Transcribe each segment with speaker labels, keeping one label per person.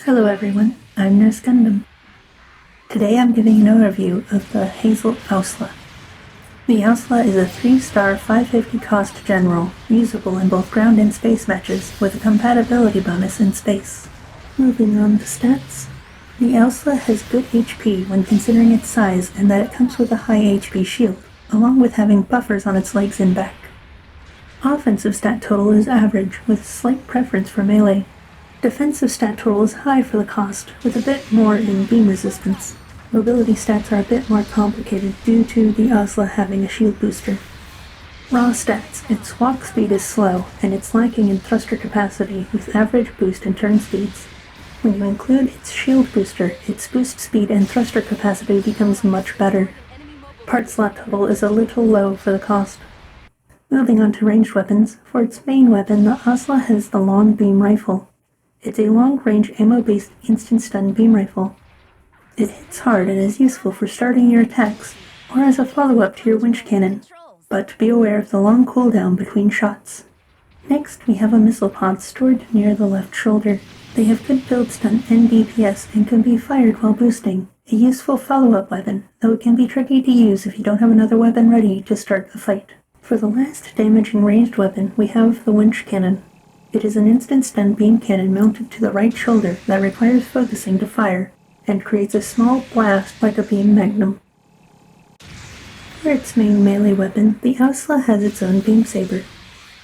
Speaker 1: Hello everyone, I'm Nurse Gundam. Today I'm giving an overview of the Hazel Owsla. The Owsla is a 3-star 550 cost general, usable in both ground and space matches, with a compatibility bonus in space. Moving on to stats. The Owsla has good HP when considering its size and that it comes with a high HP shield, along with having buffers on its legs and back. Offensive stat total is average, with slight preference for melee. Defensive stat total is high for the cost, with a bit more in beam resistance. Mobility stats are a bit more complicated due to the Owsla having a shield booster. Raw stats, its walk speed is slow, and it's lacking in thruster capacity with average boost and turn speeds. When you include its shield booster, its boost speed and thruster capacity becomes much better. Part slot total is a little low for the cost. Moving on to ranged weapons, for its main weapon, the Owsla has the long beam rifle. It's a long-range ammo-based instant stun beam rifle. It hits hard and is useful for starting your attacks, or as a follow-up to your winch cannon, but be aware of the long cooldown between shots. Next, we have a missile pod stored near the left shoulder. They have good build stun and DPS and can be fired while boosting. A useful follow-up weapon, though it can be tricky to use if you don't have another weapon ready to start the fight. For the last damaging ranged weapon, we have the winch cannon. It is an instant stun beam cannon mounted to the right shoulder that requires focusing to fire, and creates a small blast like a beam magnum. For its main melee weapon, the Owsla has its own beam saber.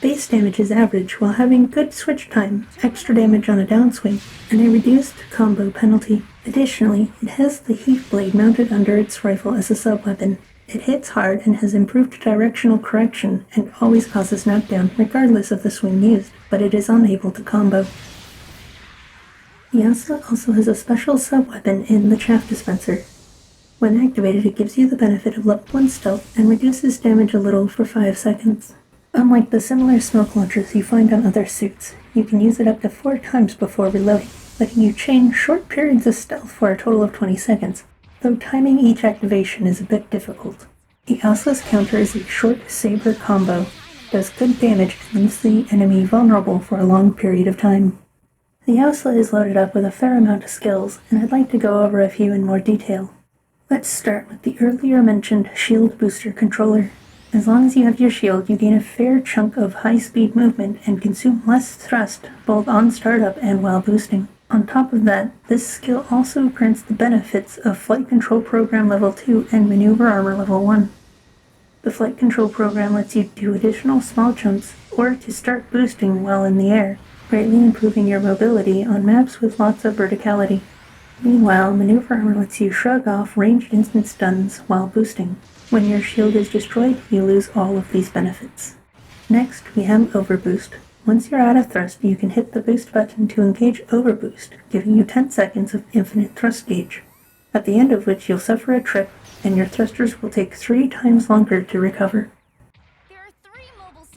Speaker 1: Base damage is average while having good switch time, extra damage on a downswing, and a reduced combo penalty. Additionally, it has the heat blade mounted under its rifle as a sub-weapon. It hits hard and has improved directional correction and always causes knockdown regardless of the swing used, but it is unable to combo. The Owsla also has a special sub-weapon in the chaff dispenser. When activated, it gives you the benefit of level 1 stealth and reduces damage a little for 5 seconds. Unlike the similar smoke launchers you find on other suits, you can use it up to 4 times before reloading, letting you chain short periods of stealth for a total of 20 seconds. Though timing each activation is a bit difficult. The Owsla's counter is a short saber combo, does good damage and leaves the enemy vulnerable for a long period of time. The Owsla is loaded up with a fair amount of skills, and I'd like to go over a few in more detail. Let's start with the earlier mentioned shield booster controller. As long as you have your shield, you gain a fair chunk of high-speed movement and consume less thrust, both on startup and while boosting. On top of that, this skill also grants the benefits of Flight Control Program Level 2 and Maneuver Armor Level 1. The Flight Control Program lets you do additional small jumps or to start boosting while in the air, greatly improving your mobility on maps with lots of verticality. Meanwhile, Maneuver Armor lets you shrug off ranged instant stuns while boosting. When your shield is destroyed, you lose all of these benefits. Next, we have Overboost. Once you're out of thrust, you can hit the boost button to engage Overboost, giving you 10 seconds of infinite thrust gauge, at the end of which you'll suffer a trip, and your thrusters will take 3 times longer to recover.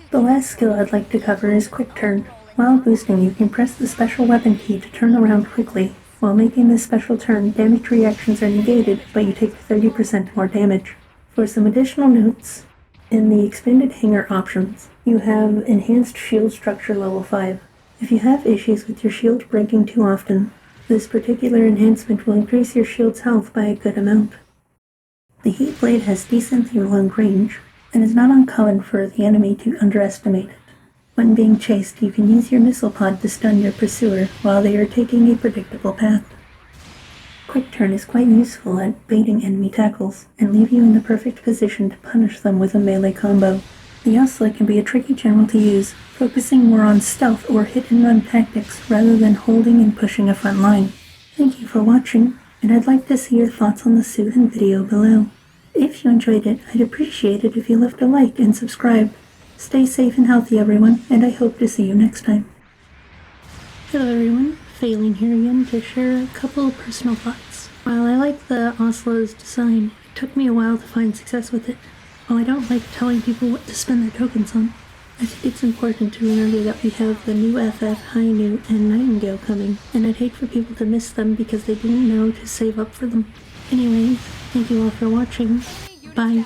Speaker 1: The last skill I'd like to cover is Quick Turn. While boosting, you can press the special weapon key to turn around quickly. While making this special turn, damage reactions are negated, but you take 30% more damage. For some additional notes, in the expanded hanger options, you have Enhanced Shield Structure Level 5. If you have issues with your shield breaking too often, this particular enhancement will increase your shield's health by a good amount. The Heat Blade has decently long range, and is not uncommon for the enemy to underestimate it. When being chased, you can use your missile pod to stun your pursuer while they are taking a predictable path. Quick Turn is quite useful at baiting enemy tackles, and leave you in the perfect position to punish them with a melee combo. The Owsla can be a tricky general to use, focusing more on stealth or hit-and-run tactics rather than holding and pushing a front line. Thank you for watching, and I'd like to see your thoughts on the suit and video below. If you enjoyed it, I'd appreciate it if you left a like and subscribe. Stay safe and healthy, everyone, and I hope to see you next time. Hello everyone, Failing here again to share a couple of personal thoughts. While I like the Owsla's design, it took me a while to find success with it. While I don't like telling people what to spend their tokens on, I think it's important to remember that we have the new FF, High New, and Nightingale coming, and I'd hate for people to miss them because they didn't know to save up for them. Anyways, thank you all for watching. Bye.